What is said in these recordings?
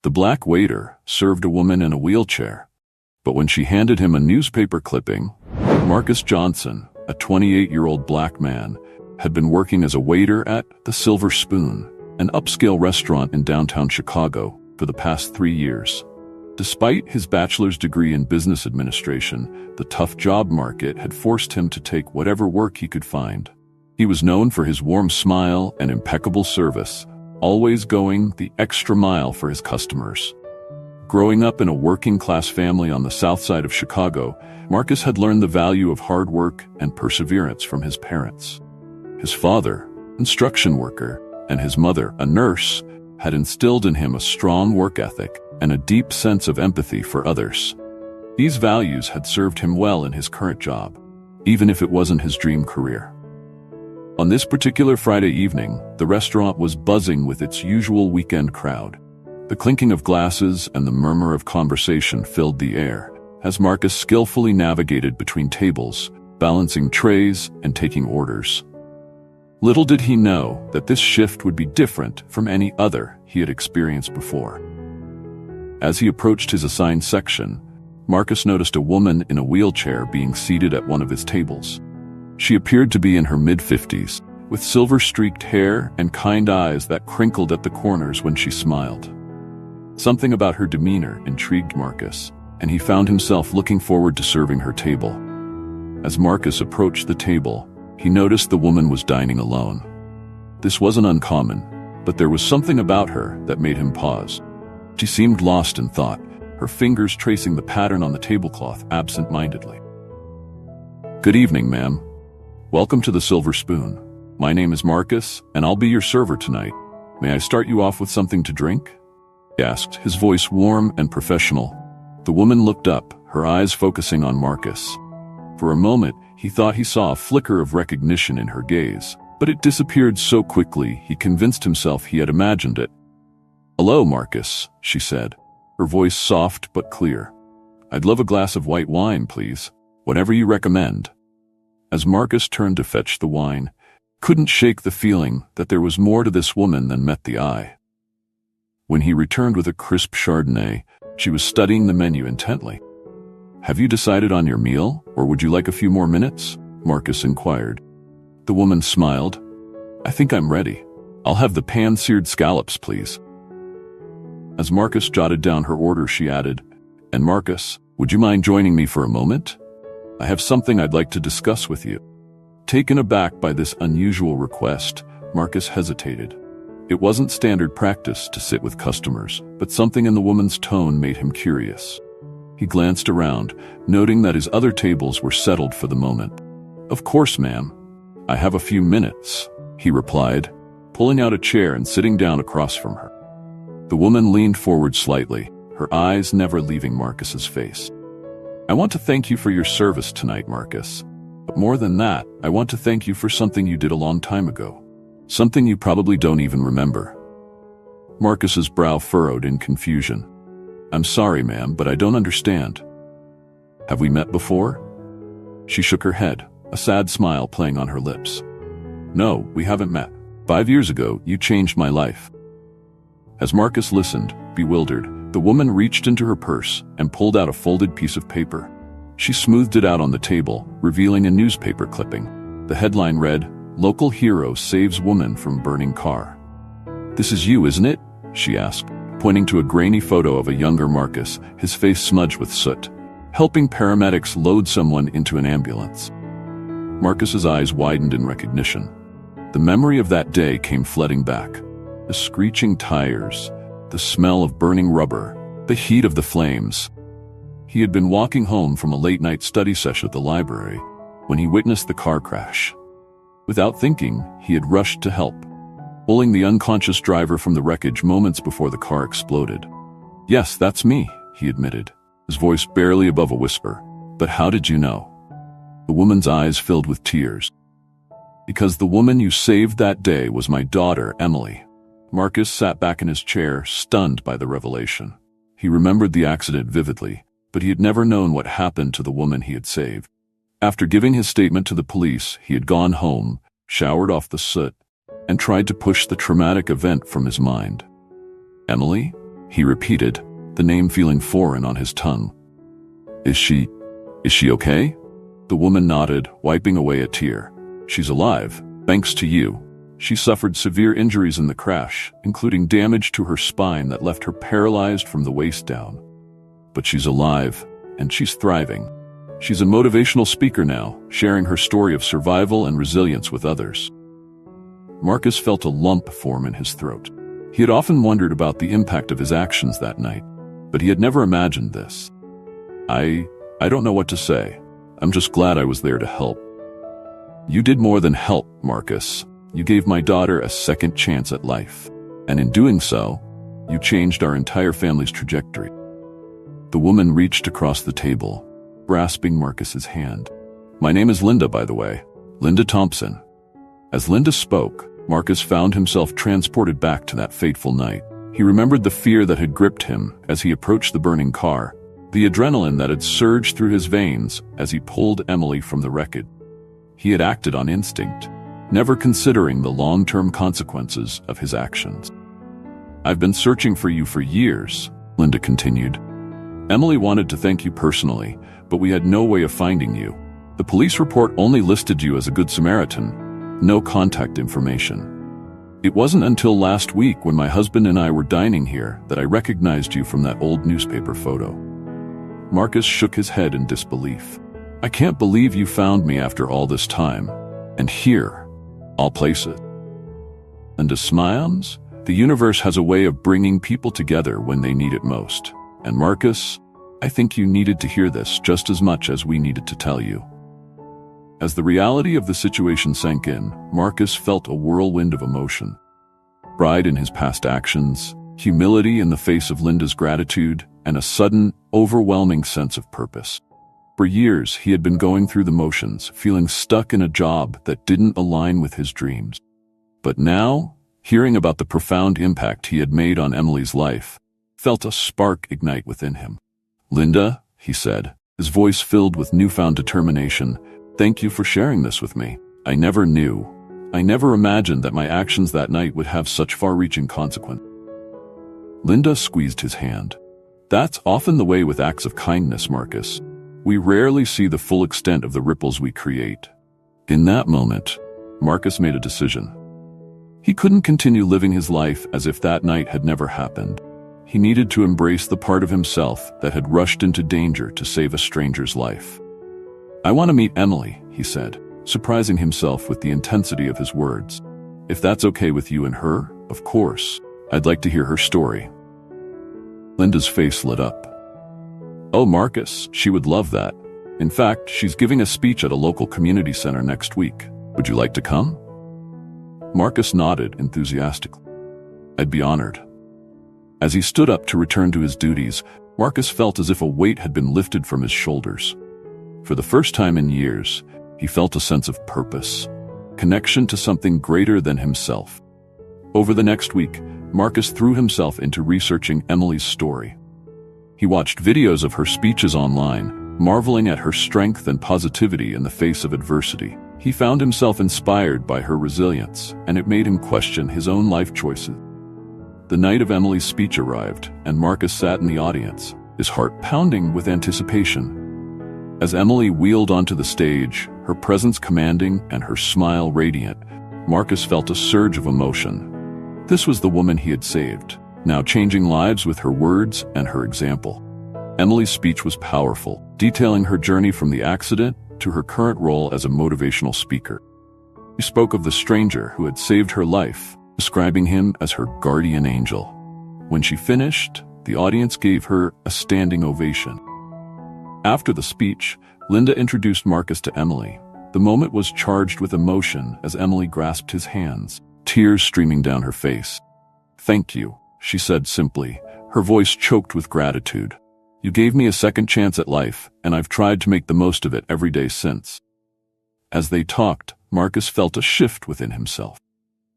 The black waiter served a woman in a wheelchair, but when she handed him a newspaper clipping, Marcus Johnson, a 28-year-old black man, had been working as a waiter at the Silver Spoon, an upscale restaurant in downtown Chicago, for the past 3 years. Despite his bachelor's degree in business administration, the tough job market had forced him to take whatever work he could find. He was known for his warm smile and impeccable service, always going the extra mile for his customers. Growing up in a working-class family on the south side of Chicago, Marcus had learned the value of hard work and perseverance from his parents. His father, construction worker, and his mother, a nurse, had instilled in him a strong work ethic and a deep sense of empathy for others. These values had served him well in his current job, even if it wasn't his dream career. On this particular Friday evening, the restaurant was buzzing with its usual weekend crowd. The clinking of glasses and the murmur of conversation filled the air as Marcus skillfully navigated between tables, balancing trays and taking orders. Little did he know that this shift would be different from any other he had experienced before. As he approached his assigned section, Marcus noticed a woman in a wheelchair being seated at one of his tables. She appeared to be in her mid-50s, with silver-streaked hair and kind eyes that crinkled at the corners when she smiled. Something about her demeanor intrigued Marcus, and he found himself looking forward to serving her table. As Marcus approached the table, he noticed the woman was dining alone. This wasn't uncommon, but there was something about her that made him pause. She seemed lost in thought, her fingers tracing the pattern on the tablecloth absent-mindedly. "Good evening, ma'am. Welcome to the Silver Spoon. My name is Marcus, and I'll be your server tonight. May I start you off with something to drink?" he asked, his voice warm and professional. The woman looked up, her eyes focusing on Marcus. For a moment, he thought he saw a flicker of recognition in her gaze, but it disappeared so quickly he convinced himself he had imagined it. "Hello, Marcus," she said, her voice soft but clear. "I'd love a glass of white wine, please. Whatever you recommend." As Marcus turned to fetch the wine, couldn't shake the feeling that there was more to this woman than met the eye. When he returned with a crisp Chardonnay, she was studying the menu intently. "Have you decided on your meal, or would you like a few more minutes?" Marcus inquired. The woman smiled. "I think I'm ready. I'll have the pan-seared scallops, please." As Marcus jotted down her order, she added, "And Marcus, would you mind joining me for a moment? I have something I'd like to discuss with you." Taken aback by this unusual request, Marcus hesitated. It wasn't standard practice to sit with customers, but something in the woman's tone made him curious. He glanced around, noting that his other tables were settled for the moment. "Of course, ma'am. I have a few minutes," he replied, pulling out a chair and sitting down across from her. The woman leaned forward slightly, her eyes never leaving Marcus's face. "I want to thank you for your service tonight, Marcus. But more than that, I want to thank you for something you did a long time ago. Something you probably don't even remember." Marcus's brow furrowed in confusion. "I'm sorry, ma'am, but I don't understand. Have we met before?" She shook her head, a sad smile playing on her lips. "No, we haven't met. 5 years ago, you changed my life." As Marcus listened, bewildered, the woman reached into her purse and pulled out a folded piece of paper. She smoothed it out on the table, revealing a newspaper clipping. The headline read, "Local Hero Saves Woman from Burning Car." "This is you, isn't it?" she asked, pointing to a grainy photo of a younger Marcus, his face smudged with soot, helping paramedics load someone into an ambulance. Marcus's eyes widened in recognition. The memory of that day came flooding back. The screeching tires, the smell of burning rubber, the heat of the flames. He had been walking home from a late-night study session at the library when he witnessed the car crash. Without thinking, he had rushed to help, pulling the unconscious driver from the wreckage moments before the car exploded. "Yes, that's me," he admitted, his voice barely above a whisper. "But how did you know?" The woman's eyes filled with tears. "Because the woman you saved that day was my daughter, Emily." Marcus sat back in his chair, stunned by the revelation. He remembered the accident vividly, but he had never known what happened to the woman he had saved. After giving his statement to the police, he had gone home, showered off the soot, and tried to push the traumatic event from his mind. "Emily?" he repeated, the name feeling foreign on his tongue. Is she okay? The woman nodded, wiping away a tear. She's alive, thanks to you. She suffered severe injuries in the crash, including damage to her spine that left her paralyzed from the waist down. But she's alive, and she's thriving. She's a motivational speaker now, sharing her story of survival and resilience with others. Marcus felt a lump form in his throat. He had often wondered about the impact of his actions that night, but he had never imagined this. I don't know what to say. I'm just glad I was there to help. You did more than help, Marcus. You gave my daughter a second chance at life. And in doing so, you changed our entire family's trajectory. The woman reached across the table, grasping Marcus's hand. My name is Linda, by the way. Linda Thompson. As Linda spoke, Marcus found himself transported back to that fateful night. He remembered the fear that had gripped him as he approached the burning car, the adrenaline that had surged through his veins as he pulled Emily from the wreckage. He had acted on instinct, never considering the long-term consequences of his actions. I've been searching for you for years, Linda continued. Emily wanted to thank you personally, but we had no way of finding you. The police report only listed you as a good Samaritan, no contact information. It wasn't until last week when my husband and I were dining here that I recognized you from that old newspaper photo. Marcus shook his head in disbelief. I can't believe you found me after all this time. And here, I'll place it. Linda smiles. The universe has a way of bringing people together when they need it most. And Marcus, I think you needed to hear this just as much as we needed to tell you. As the reality of the situation sank in, Marcus felt a whirlwind of emotion. Pride in his past actions, humility in the face of Linda's gratitude, and a sudden, overwhelming sense of purpose. For years, he had been going through the motions, feeling stuck in a job that didn't align with his dreams. But now, hearing about the profound impact he had made on Emily's life, felt a spark ignite within him. Linda, he said, his voice filled with newfound determination, thank you for sharing this with me. I never imagined that my actions that night would have such far-reaching consequences. Linda squeezed his hand. That's often the way with acts of kindness, Marcus. We rarely see the full extent of the ripples we create. In that moment, Marcus made a decision. He couldn't continue living his life as if that night had never happened. He needed to embrace the part of himself that had rushed into danger to save a stranger's life. I want to meet Emily, he said, surprising himself with the intensity of his words. If that's okay with you and her, of course, I'd like to hear her story. Linda's face lit up. Oh, Marcus, she would love that. In fact, she's giving a speech at a local community center next week. Would you like to come? Marcus nodded enthusiastically. I'd be honored. As he stood up to return to his duties, Marcus felt as if a weight had been lifted from his shoulders. For the first time in years, he felt a sense of purpose, connection to something greater than himself. Over the next week, Marcus threw himself into researching Emily's story. He watched videos of her speeches online, marveling at her strength and positivity in the face of adversity. He found himself inspired by her resilience, and it made him question his own life choices. The night of Emily's speech arrived, and Marcus sat in the audience, his heart pounding with anticipation. As Emily wheeled onto the stage, her presence commanding and her smile radiant, Marcus felt a surge of emotion. This was the woman he had saved, now changing lives with her words and her example. Emily's speech was powerful, detailing her journey from the accident to her current role as a motivational speaker. She spoke of the stranger who had saved her life, describing him as her guardian angel. When she finished, the audience gave her a standing ovation. After the speech, Linda introduced Marcus to Emily. The moment was charged with emotion as Emily grasped his hands, tears streaming down her face. Thank you, she said simply, her voice choked with gratitude. You gave me a second chance at life, and I've tried to make the most of it every day since. As they talked, Marcus felt a shift within himself.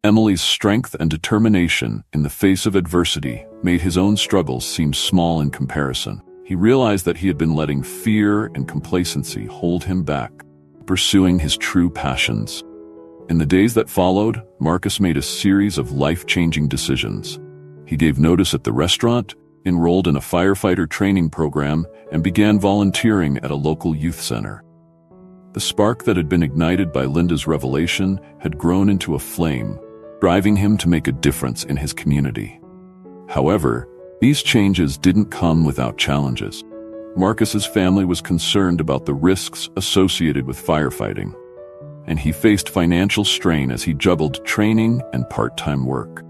Emily's strength and determination in the face of adversity made his own struggles seem small in comparison. He realized that he had been letting fear and complacency hold him back, pursuing his true passions. In the days that followed, Marcus made a series of life-changing decisions. He gave notice at the restaurant, enrolled in a firefighter training program, and began volunteering at a local youth center. The spark that had been ignited by Linda's revelation had grown into a flame, driving him to make a difference in his community. However, these changes didn't come without challenges. Marcus's family was concerned about the risks associated with firefighting, and he faced financial strain as he juggled training and part-time work.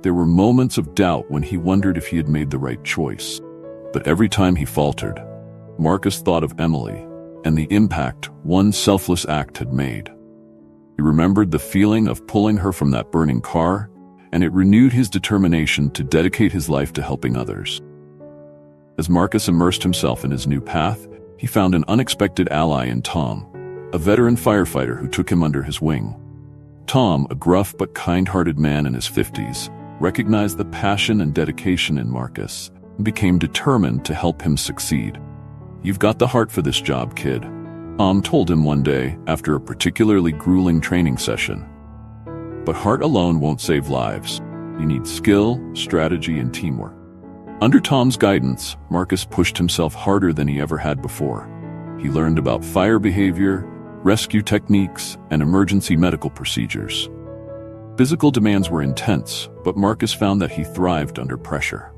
There were moments of doubt when he wondered if he had made the right choice. But every time he faltered, Marcus thought of Emily and the impact one selfless act had made. He remembered the feeling of pulling her from that burning car, and it renewed his determination to dedicate his life to helping others. As Marcus immersed himself in his new path, he found an unexpected ally in Tom, a veteran firefighter who took him under his wing. Tom, a gruff but kind-hearted man in his 50s, recognized the passion and dedication in Marcus and became determined to help him succeed. "You've got the heart for this job, kid," Tom told him one day after a particularly grueling training session. "But heart alone won't save lives. You need skill, strategy, and teamwork." Under Tom's guidance, Marcus pushed himself harder than he ever had before. He learned about fire behavior, rescue techniques, and emergency medical procedures. Physical demands were intense, but Marcus found that he thrived under pressure.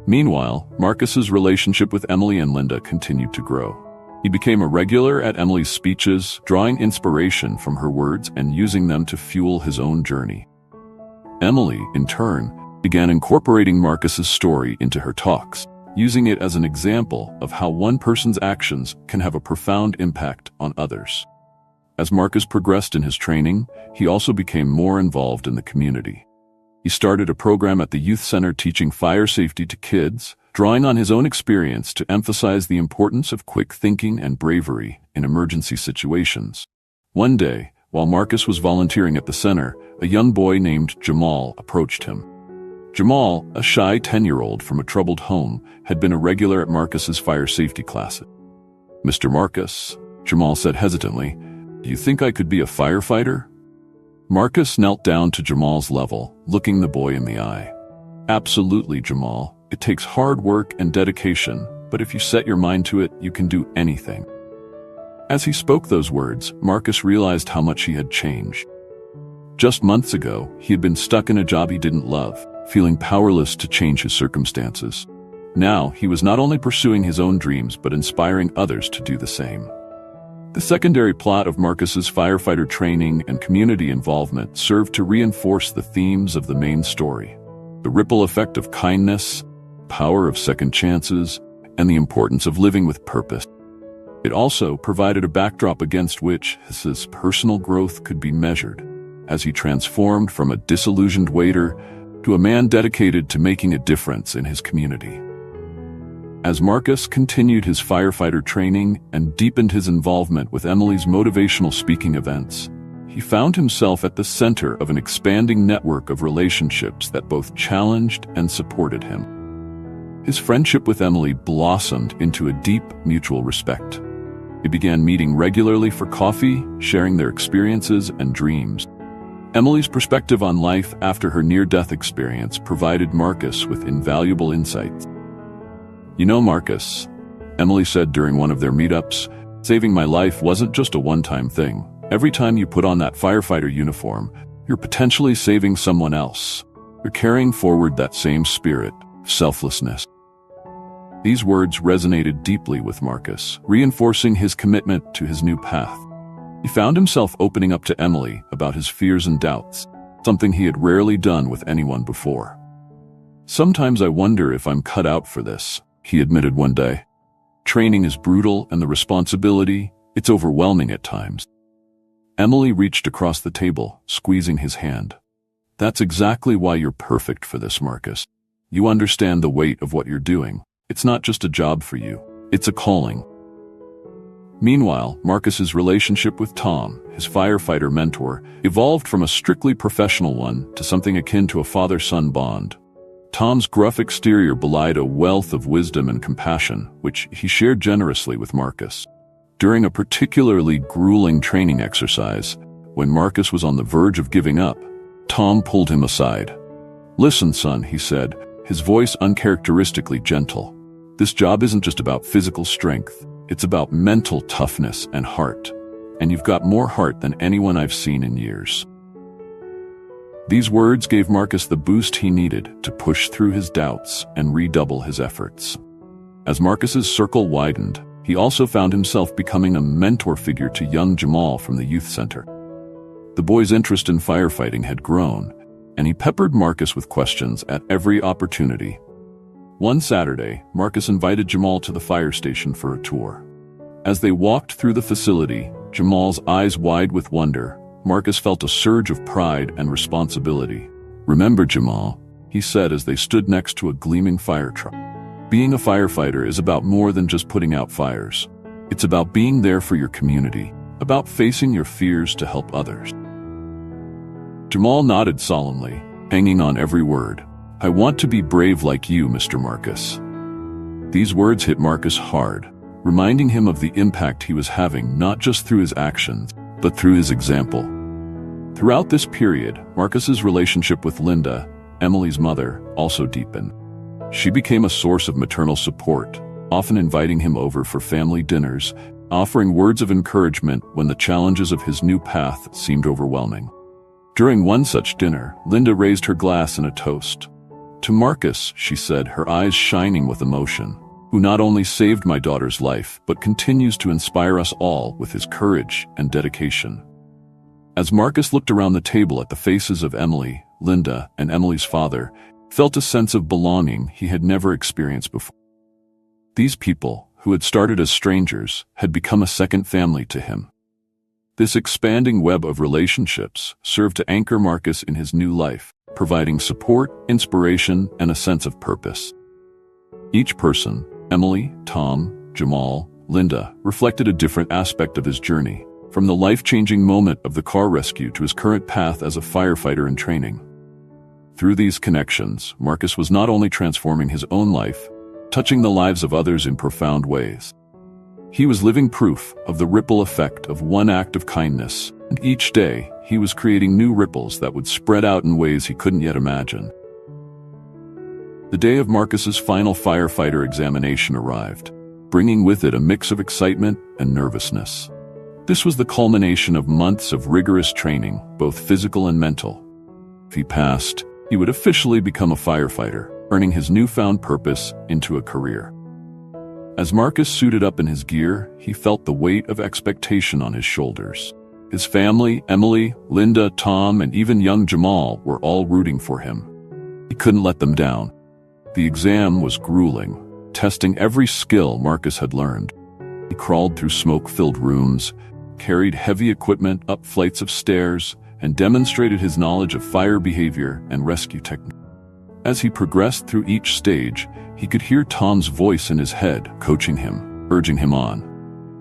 Meanwhile, Marcus's relationship with Emily and Linda continued to grow. He became a regular at Emily's speeches, drawing inspiration from her words and using them to fuel his own journey. Emily, in turn, began incorporating Marcus's story into her talks, using it as an example of how one person's actions can have a profound impact on others. As Marcus progressed in his training, he also became more involved in the community. He started a program at the youth center teaching fire safety to kids, drawing on his own experience to emphasize the importance of quick thinking and bravery in emergency situations. One day, while Marcus was volunteering at the center, a young boy named Jamal approached him. Jamal, a shy 10-year-old from a troubled home, had been a regular at Marcus's fire safety classes. "Mr. Marcus," Jamal said hesitantly, "do you think I could be a firefighter?" Marcus knelt down to Jamal's level, looking the boy in the eye. "Absolutely, Jamal. It takes hard work and dedication, but if you set your mind to it, you can do anything." As he spoke those words, Marcus realized how much he had changed. Just months ago, he had been stuck in a job he didn't love, feeling powerless to change his circumstances. Now, he was not only pursuing his own dreams but inspiring others to do the same. The secondary plot of Marcus's firefighter training and community involvement served to reinforce the themes of the main story: the ripple effect of kindness, power of second chances, and the importance of living with purpose. It also provided a backdrop against which his personal growth could be measured, as he transformed from a disillusioned waiter to a man dedicated to making a difference in his community. As Marcus continued his firefighter training and deepened his involvement with Emily's motivational speaking events, he found himself at the center of an expanding network of relationships that both challenged and supported him. His friendship with Emily blossomed into a deep mutual respect. They began meeting regularly for coffee, sharing their experiences and dreams. Emily's perspective on life after her near-death experience provided Marcus with invaluable insights. "You know, Marcus," Emily said during one of their meetups, "saving my life wasn't just a one-time thing. Every time you put on that firefighter uniform, you're potentially saving someone else. You're carrying forward that same spirit, selflessness." These words resonated deeply with Marcus, reinforcing his commitment to his new path. He found himself opening up to Emily about his fears and doubts, something he had rarely done with anyone before. "Sometimes I wonder if I'm cut out for this," he admitted one day. "Training is brutal and the responsibility, it's overwhelming at times." Emily reached across the table, squeezing his hand. "That's exactly why you're perfect for this, Marcus. You understand the weight of what you're doing. It's not just a job for you, it's a calling." Meanwhile, Marcus's relationship with Tom, his firefighter mentor, evolved from a strictly professional one to something akin to a father-son bond. Tom's gruff exterior belied a wealth of wisdom and compassion, which he shared generously with Marcus. During a particularly grueling training exercise, when Marcus was on the verge of giving up, Tom pulled him aside. "Listen, son," he said, his voice uncharacteristically gentle. "This job isn't just about physical strength, it's about mental toughness and heart. And you've got more heart than anyone I've seen in years." These words gave Marcus the boost he needed to push through his doubts and redouble his efforts. As Marcus's circle widened, he also found himself becoming a mentor figure to young Jamal from the youth center. The boy's interest in firefighting had grown, and he peppered Marcus with questions at every opportunity. One Saturday, Marcus invited Jamal to the fire station for a tour. As they walked through the facility, Jamal's eyes wide with wonder, Marcus felt a surge of pride and responsibility. "Remember, Jamal," he said as they stood next to a gleaming fire truck, "being a firefighter is about more than just putting out fires. It's about being there for your community, about facing your fears to help others." Jamal nodded solemnly, hanging on every word. "I want to be brave like you, Mr. Marcus." These words hit Marcus hard, reminding him of the impact he was having not just through his actions, but through his example. Throughout this period, Marcus's relationship with Linda, Emily's mother, also deepened. She became a source of maternal support, often inviting him over for family dinners, offering words of encouragement when the challenges of his new path seemed overwhelming. During one such dinner, Linda raised her glass in a toast. "To Marcus," she said, her eyes shining with emotion, "who not only saved my daughter's life, but continues to inspire us all with his courage and dedication." As Marcus looked around the table at the faces of Emily, Linda, and Emily's father, felt a sense of belonging he had never experienced before. These people, who had started as strangers, had become a second family to him. This expanding web of relationships served to anchor Marcus in his new life, providing support, inspiration, and a sense of purpose. Each person, Emily, Tom, Jamal, Linda, reflected a different aspect of his journey, from the life-changing moment of the car rescue to his current path as a firefighter in training. Through these connections, Marcus was not only transforming his own life, touching the lives of others in profound ways. He was living proof of the ripple effect of one act of kindness, and each day, he was creating new ripples that would spread out in ways he couldn't yet imagine. The day of Marcus's final firefighter examination arrived, bringing with it a mix of excitement and nervousness. This was the culmination of months of rigorous training, both physical and mental. If he passed, he would officially become a firefighter, earning his newfound purpose into a career. As Marcus suited up in his gear, he felt the weight of expectation on his shoulders. His family, Emily, Linda, Tom, and even young Jamal were all rooting for him. He couldn't let them down. The exam was grueling, testing every skill Marcus had learned. He crawled through smoke-filled rooms, carried heavy equipment up flights of stairs, and demonstrated his knowledge of fire behavior and rescue technique. As he progressed through each stage, he could hear Tom's voice in his head, coaching him, urging him on.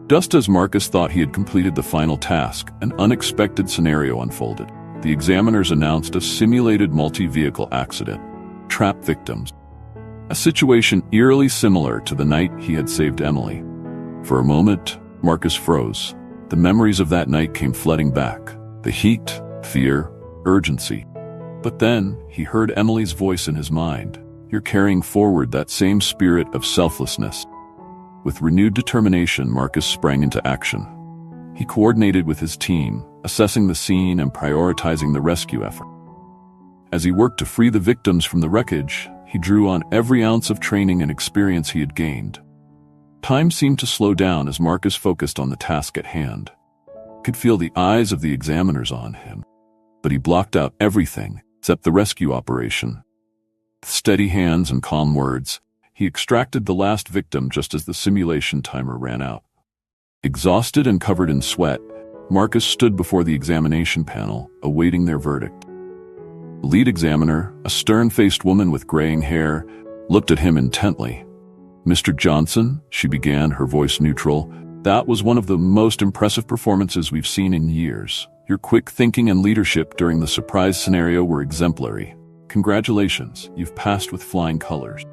Just as Marcus thought he had completed the final task, an unexpected scenario unfolded. The examiners announced a simulated multi-vehicle accident. Trapped victims. A situation eerily similar to the night he had saved Emily. For a moment, Marcus froze. The memories of that night came flooding back. The heat, fear, urgency. But then, he heard Emily's voice in his mind. "You're carrying forward that same spirit of selflessness." With renewed determination, Marcus sprang into action. He coordinated with his team, assessing the scene and prioritizing the rescue effort. As he worked to free the victims from the wreckage, he drew on every ounce of training and experience he had gained. Time seemed to slow down as Marcus focused on the task at hand. He could feel the eyes of the examiners on him, but he blocked out everything except the rescue operation. With steady hands and calm words, he extracted the last victim just as the simulation timer ran out. Exhausted and covered in sweat, Marcus stood before the examination panel, awaiting their verdict. The lead examiner, a stern-faced woman with graying hair, looked at him intently. "Mr. Johnson," she began, her voice neutral, "that was one of the most impressive performances we've seen in years. Your quick thinking and leadership during the surprise scenario were exemplary. Congratulations, you've passed with flying colors."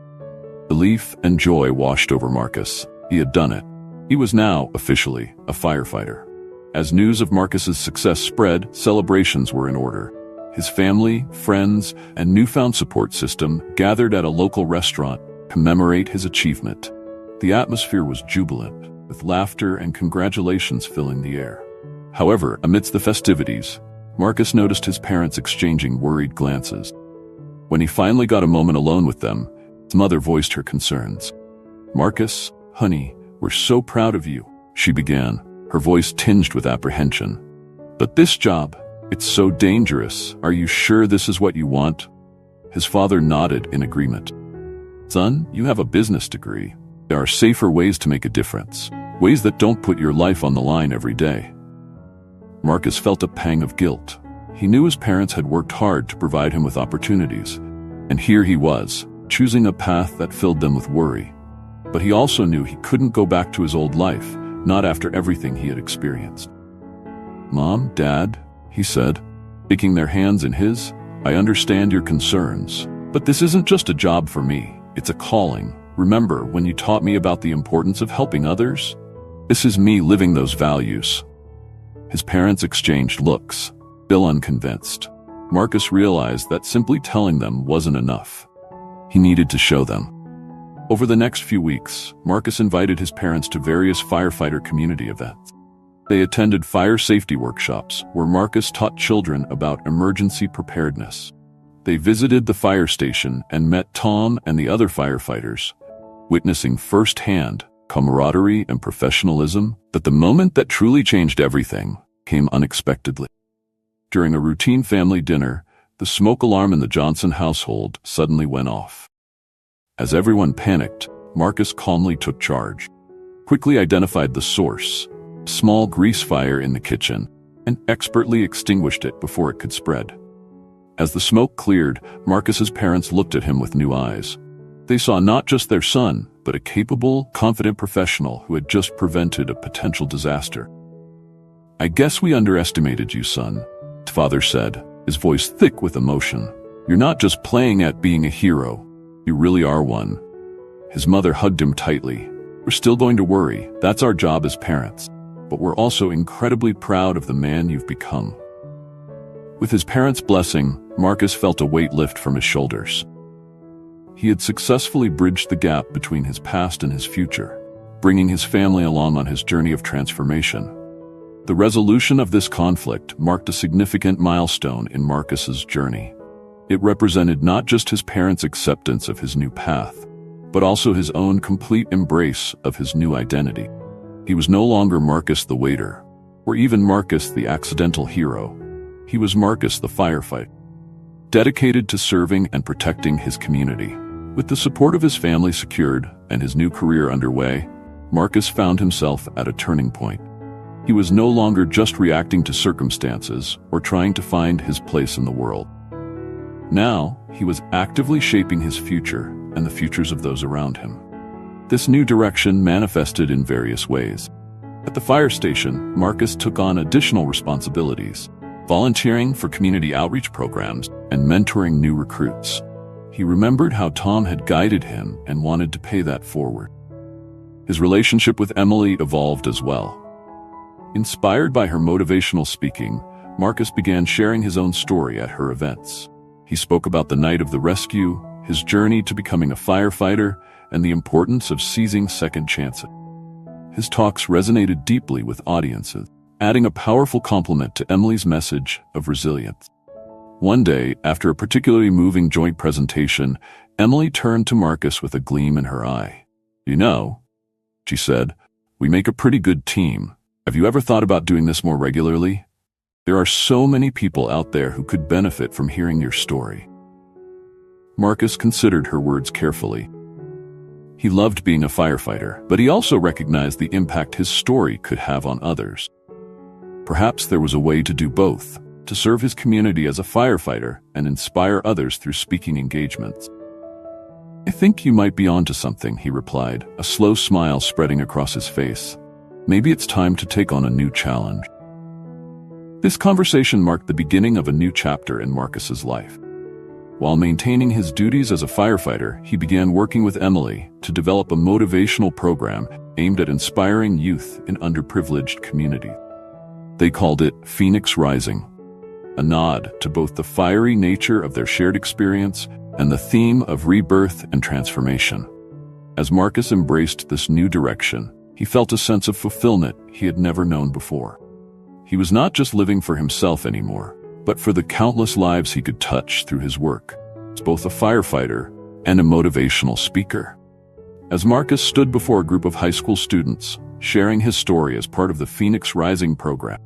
Relief and joy washed over Marcus. He had done it. He was now, officially, a firefighter. As news of Marcus's success spread, celebrations were in order. His family, friends, and newfound support system gathered at a local restaurant to commemorate his achievement. The atmosphere was jubilant, with laughter and congratulations filling the air. However, amidst the festivities, Marcus noticed his parents exchanging worried glances. When he finally got a moment alone with them, his mother voiced her concerns. "Marcus, honey, we're so proud of you," she began, her voice tinged with apprehension. "But this job, it's so dangerous. Are you sure this is what you want?" His father nodded in agreement. "Son, you have a business degree. There are safer ways to make a difference, ways that don't put your life on the line every day." Marcus felt a pang of guilt. He knew his parents had worked hard to provide him with opportunities, and here he was, choosing a path that filled them with worry. But he also knew he couldn't go back to his old life, not after everything he had experienced. "Mom, Dad," he said, taking their hands in his, "I understand your concerns, but this isn't just a job for me, it's a calling. Remember when you taught me about the importance of helping others? This is me living those values." His parents exchanged looks, still unconvinced. Marcus realized that simply telling them wasn't enough. He needed to show them. Over the next few weeks, Marcus invited his parents to various firefighter community events. They attended fire safety workshops where Marcus taught children about emergency preparedness. They visited the fire station and met Tom and the other firefighters, witnessing firsthand camaraderie and professionalism. But the moment that truly changed everything came unexpectedly. During a routine family dinner, the smoke alarm in the Johnson household suddenly went off. As everyone panicked, Marcus calmly took charge, quickly identified the source, a small grease fire in the kitchen, and expertly extinguished it before it could spread. As the smoke cleared, Marcus's parents looked at him with new eyes. They saw not just their son, but a capable, confident professional who had just prevented a potential disaster. "I guess we underestimated you, son," his father said, his voice thick with emotion. "You're not just playing at being a hero. You really are one." His mother hugged him tightly. "We're still going to worry. That's our job as parents. But we're also incredibly proud of the man you've become." With his parents' blessing, Marcus felt a weight lift from his shoulders. He had successfully bridged the gap between his past and his future, bringing his family along on his journey of transformation. The resolution of this conflict marked a significant milestone in Marcus's journey. It represented not just his parents' acceptance of his new path, but also his own complete embrace of his new identity. He was no longer Marcus the waiter, or even Marcus the accidental hero. He was Marcus the firefighter, dedicated to serving and protecting his community. With the support of his family secured and his new career underway, Marcus found himself at a turning point. He was no longer just reacting to circumstances or trying to find his place in the world. Now, he was actively shaping his future and the futures of those around him. This new direction manifested in various ways. At the fire station, Marcus took on additional responsibilities, volunteering for community outreach programs and mentoring new recruits. He remembered how Tom had guided him and wanted to pay that forward. His relationship with Emily evolved as well. Inspired by her motivational speaking, Marcus began sharing his own story at her events. He spoke about the night of the rescue, his journey to becoming a firefighter, and the importance of seizing second chances. His talks resonated deeply with audiences, adding a powerful complement to Emily's message of resilience. One day, after a particularly moving joint presentation, Emily turned to Marcus with a gleam in her eye. "You know," she said, "we make a pretty good team. Have you ever thought about doing this more regularly? There are so many people out there who could benefit from hearing your story." Marcus considered her words carefully. He loved being a firefighter, but he also recognized the impact his story could have on others. Perhaps there was a way to do both, to serve his community as a firefighter and inspire others through speaking engagements. "I think you might be onto something," he replied, a slow smile spreading across his face. "Maybe it's time to take on a new challenge." This conversation marked the beginning of a new chapter in Marcus's life. While maintaining his duties as a firefighter, he began working with Emily to develop a motivational program aimed at inspiring youth in underprivileged communities. They called it Phoenix Rising. a nod to both the fiery nature of their shared experience and the theme of rebirth and transformation. As Marcus embraced this new direction, he felt a sense of fulfillment he had never known before. He was not just living for himself anymore, but for the countless lives he could touch through his work as both a firefighter and a motivational speaker. As Marcus stood before a group of high school students, sharing his story as part of the Phoenix Rising program,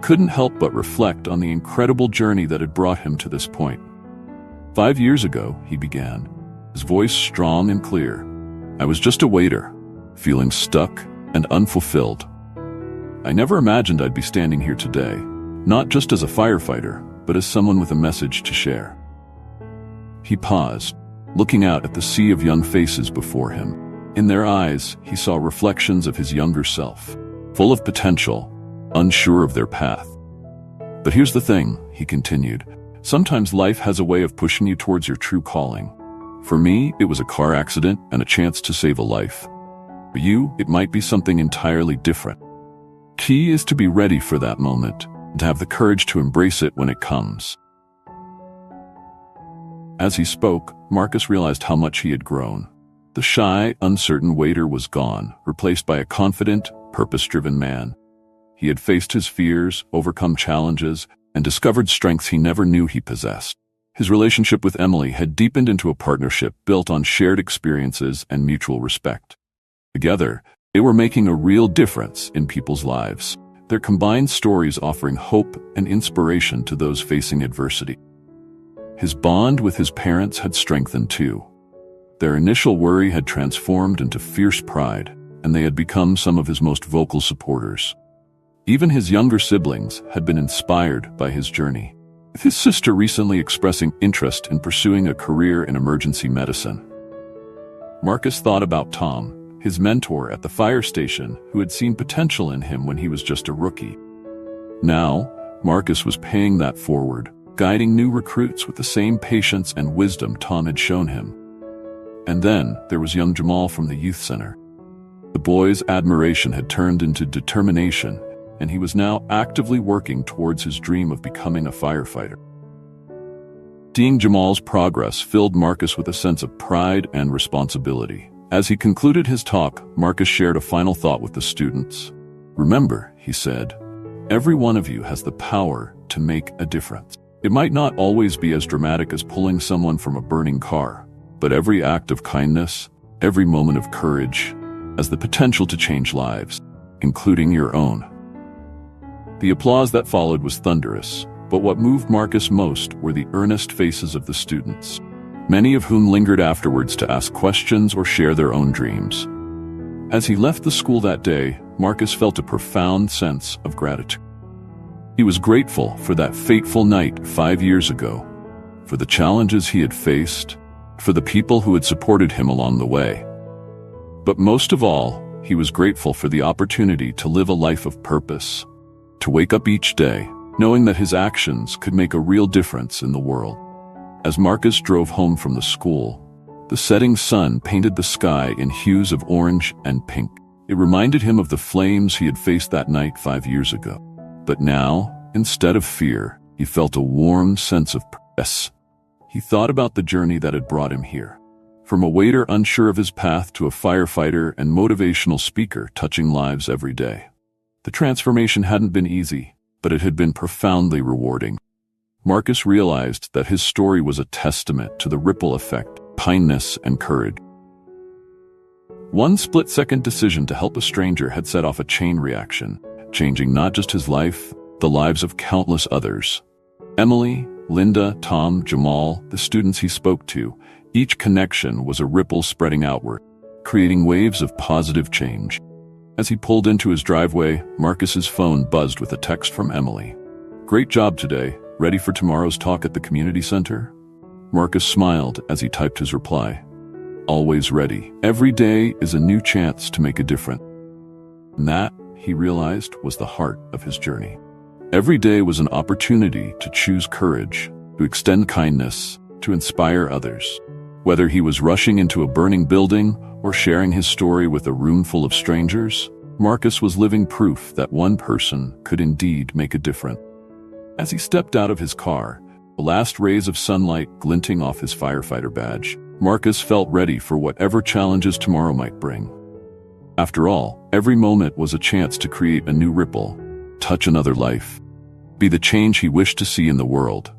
couldn't help but reflect on the incredible journey that had brought him to this point. 5 years ago, he began, his voice strong and clear. I was just a waiter, feeling stuck and unfulfilled. I never imagined I'd be standing here today, not just as a firefighter, but as someone with a message to share. He paused, looking out at the sea of young faces before him. In their eyes, he saw reflections of his younger self, full of potential, unsure of their path. But here's the thing, he continued. Sometimes life has a way of pushing you towards your true calling. For me, it was a car accident and a chance to save a life. For you, it might be something entirely different. Key is to be ready for that moment and to have the courage to embrace it when it comes. As he spoke, Marcus realized how much he had grown. The shy, uncertain waiter was gone, replaced by a confident, purpose-driven man. He had faced his fears, overcome challenges, and discovered strengths he never knew he possessed. His relationship with Emily had deepened into a partnership built on shared experiences and mutual respect. Together, they were making a real difference in people's lives, their combined stories offering hope and inspiration to those facing adversity. His bond with his parents had strengthened too. Their initial worry had transformed into fierce pride, and they had become some of his most vocal supporters. Even his younger siblings had been inspired by his journey, with his sister recently expressing interest in pursuing a career in emergency medicine. Marcus thought about Tom, his mentor at the fire station, who had seen potential in him when he was just a rookie. Now, Marcus was paying that forward, guiding new recruits with the same patience and wisdom Tom had shown him. And then there was young Jamal from the youth center. The boy's admiration had turned into determination, and he was now actively working towards his dream of becoming a firefighter. Seeing Jamal's progress filled Marcus with a sense of pride and responsibility. As he concluded his talk, Marcus shared a final thought with the students. Remember, he said, every one of you has the power to make a difference. It might not always be as dramatic as pulling someone from a burning car, but every act of kindness, every moment of courage, has the potential to change lives, including your own. The applause that followed was thunderous, but what moved Marcus most were the earnest faces of the students, many of whom lingered afterwards to ask questions or share their own dreams. As he left the school that day, Marcus felt a profound sense of gratitude. He was grateful for that fateful night 5 years ago, for the challenges he had faced, for the people who had supported him along the way. But most of all, he was grateful for the opportunity to live a life of purpose, to wake up each day, knowing that his actions could make a real difference in the world. As Marcus drove home from the school, the setting sun painted the sky in hues of orange and pink. It reminded him of the flames he had faced that night 5 years ago. But now, instead of fear, he felt a warm sense of purpose. He thought about the journey that had brought him here. From a waiter unsure of his path to a firefighter and motivational speaker touching lives every day. The transformation hadn't been easy, but it had been profoundly rewarding. Marcus realized that his story was a testament to the ripple effect, kindness, and courage. One split-second decision to help a stranger had set off a chain reaction, changing not just his life, the lives of countless others. Emily, Linda, Tom, Jamal, the students he spoke to, each connection was a ripple spreading outward, creating waves of positive change. As he pulled into his driveway, Marcus's phone buzzed with a text from Emily. Great job today. Ready for tomorrow's talk at the community center? Marcus smiled as he typed his reply. Always ready. Every day is a new chance to make a difference. And that, he realized, was the heart of his journey. Every day was an opportunity to choose courage, to extend kindness, to inspire others. Whether he was rushing into a burning building or sharing his story with a room full of strangers, Marcus was living proof that one person could indeed make a difference. As he stepped out of his car, the last rays of sunlight glinting off his firefighter badge, Marcus felt ready for whatever challenges tomorrow might bring. After all, every moment was a chance to create a new ripple, touch another life, be the change he wished to see in the world.